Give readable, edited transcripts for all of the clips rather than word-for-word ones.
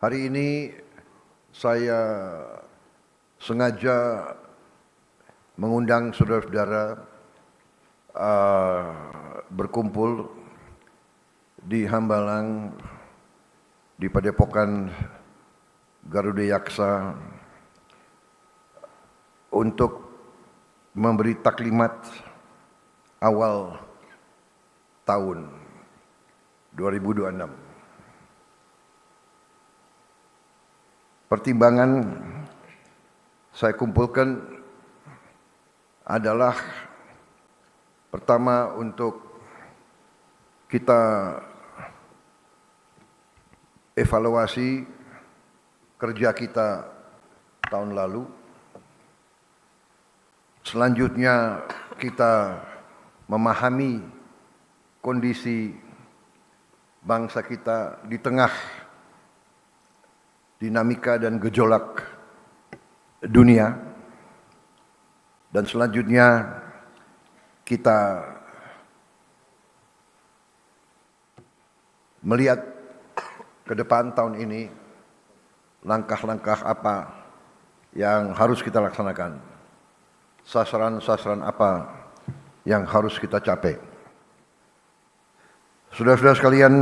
Hari ini saya sengaja mengundang saudara-saudara berkumpul di Hambalang, di Padepokan Garuda Yaksa untuk memberi taklimat awal tahun 2026. Pertimbangan saya kumpulkan adalah pertama untuk kita evaluasi kerja kita tahun lalu. Selanjutnya kita memahami kondisi bangsa kita di tengah dinamika dan gejolak dunia, dan selanjutnya kita melihat ke depan tahun ini langkah-langkah apa yang harus kita laksanakan, sasaran-sasaran apa yang harus kita capai. Saudara-saudara sekalian,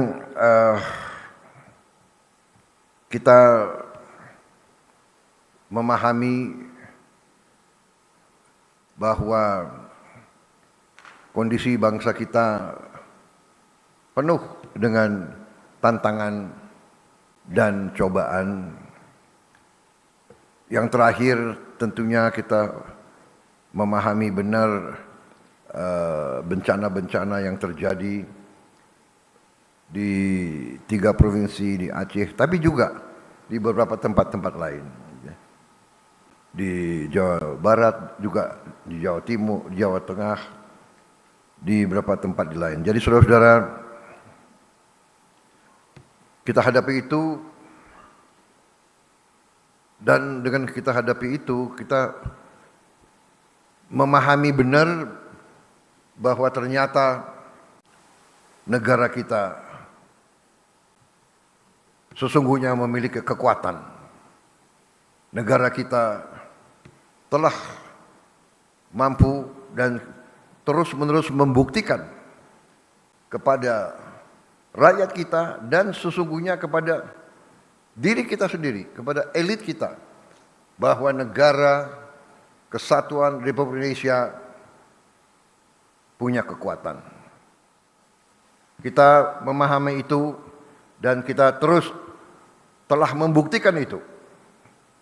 kita memahami bahwa kondisi bangsa kita penuh dengan tantangan dan cobaan. Yang terakhir tentunya kita memahami benar bencana-bencana yang terjadi di 3 provinsi di Aceh, tapi juga di beberapa tempat-tempat lain. Di Jawa Barat, juga di Jawa Timur, di Jawa Tengah, di beberapa tempat lain. Jadi saudara-saudara, kita hadapi itu, dan dengan kita hadapi itu, kita memahami benar bahwa ternyata negara kita sesungguhnya memiliki kekuatan. Negara kita telah mampu dan terus-menerus membuktikan kepada rakyat kita dan sesungguhnya kepada diri kita sendiri, kepada elit kita, bahwa negara kesatuan Republik Indonesia punya kekuatan. Kita memahami itu dan kita terus telah membuktikan itu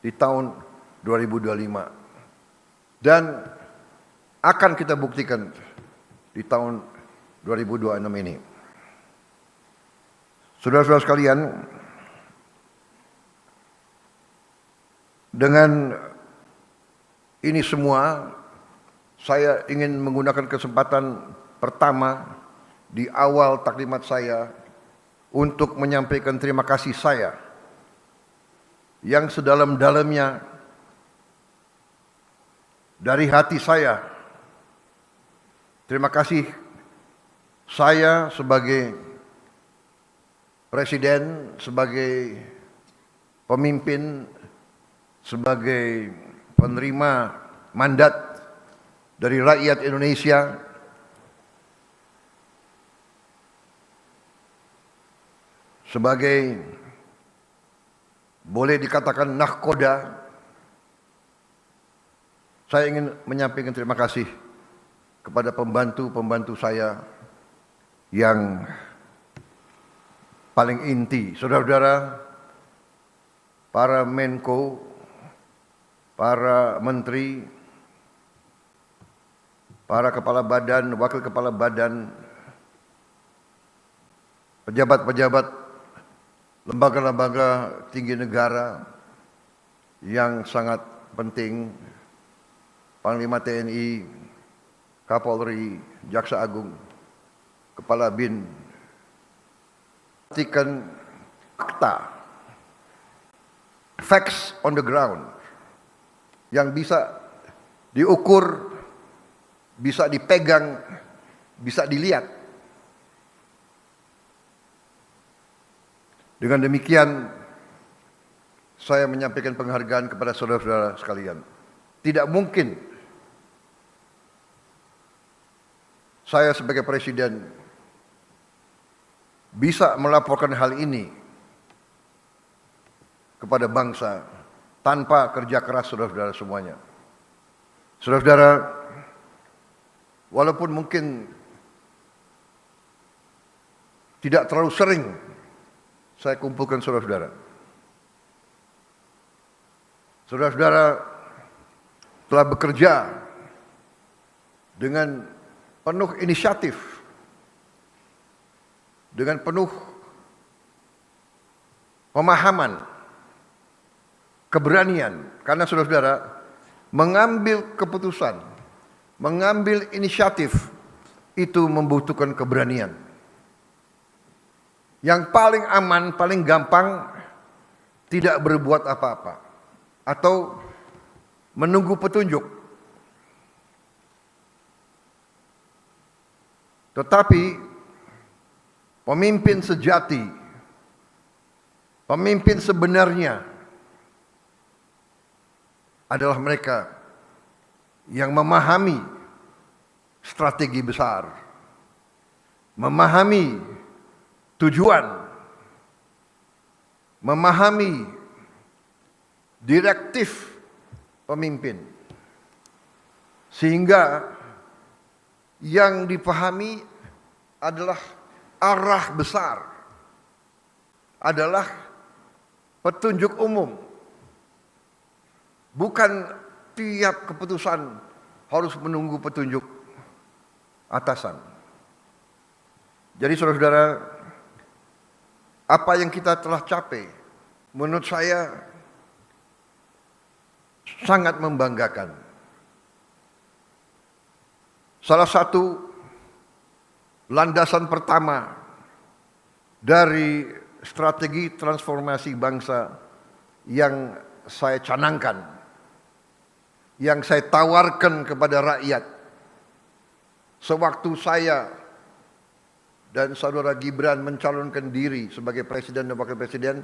di tahun 2025 dan akan kita buktikan di tahun 2026 ini. Saudara-saudara sekalian, dengan ini semua saya ingin menggunakan kesempatan pertama di awal taklimat saya untuk menyampaikan terima kasih saya yang sedalam-dalamnya dari hati saya. Terima kasih saya sebagai presiden, sebagai pemimpin, sebagai penerima mandat dari rakyat Indonesia, sebagai boleh dikatakan nahkoda. Saya ingin menyampaikan terima kasih kepada pembantu-pembantu saya yang paling inti, saudara-saudara, para Menko, para menteri, para kepala badan, wakil kepala badan, pejabat-pejabat lembaga-lembaga tinggi negara yang sangat penting, Panglima TNI, Kapolri, Jaksa Agung, Kepala BIN, pastikan fakta, facts on the ground yang bisa diukur, bisa dipegang, bisa dilihat. Dengan demikian saya menyampaikan penghargaan kepada saudara-saudara sekalian. Tidak mungkin saya sebagai presiden bisa melaporkan hal ini kepada bangsa tanpa kerja keras saudara-saudara semuanya. Saudara-saudara, walaupun mungkin tidak terlalu sering saya kumpulkan saudara-saudara, saudara-saudara telah bekerja dengan penuh inisiatif, dengan penuh pemahaman, keberanian, karena saudara-saudara mengambil keputusan, mengambil inisiatif itu membutuhkan keberanian. Yang paling aman, paling gampang tidak berbuat apa-apa atau menunggu petunjuk. Tetapi pemimpin sejati, pemimpin sebenarnya adalah mereka yang memahami strategi besar, memahami tujuan, memahami direktif pemimpin, sehingga yang dipahami adalah arah besar, adalah petunjuk umum, bukan tiap keputusan harus menunggu petunjuk atasan. Jadi saudara-saudara, apa yang kita telah capai menurut saya sangat membanggakan. Salah satu landasan pertama dari strategi transformasi bangsa yang saya canangkan, yang saya tawarkan kepada rakyat sewaktu saya dan saudara Gibran mencalonkan diri sebagai presiden dan wakil presiden,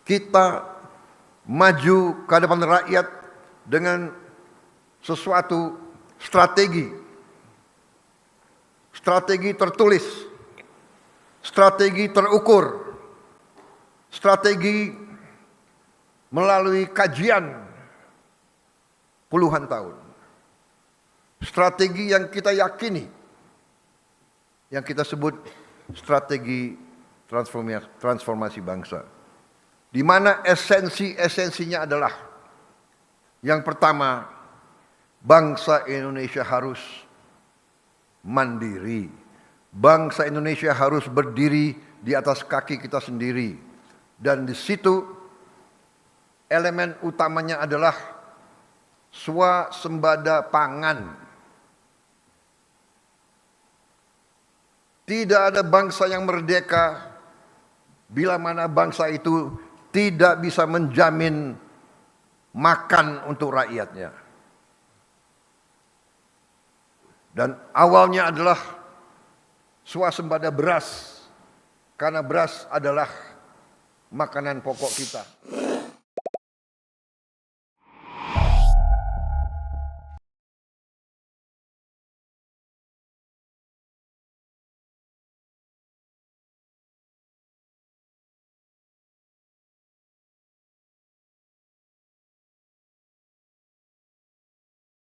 kita maju ke hadapan rakyat dengan sesuatu strategi tertulis, strategi terukur, strategi melalui kajian puluhan tahun, strategi yang kita yakini, yang kita sebut strategi transformasi bangsa, di mana esensinya adalah yang pertama, bangsa Indonesia harus mandiri, bangsa Indonesia harus berdiri di atas kaki kita sendiri, dan di situ elemen utamanya adalah swasembada pangan. Tidak ada bangsa yang merdeka bila mana bangsa itu tidak bisa menjamin makan untuk rakyatnya. Dan awalnya adalah swasembada beras, karena beras adalah makanan pokok kita.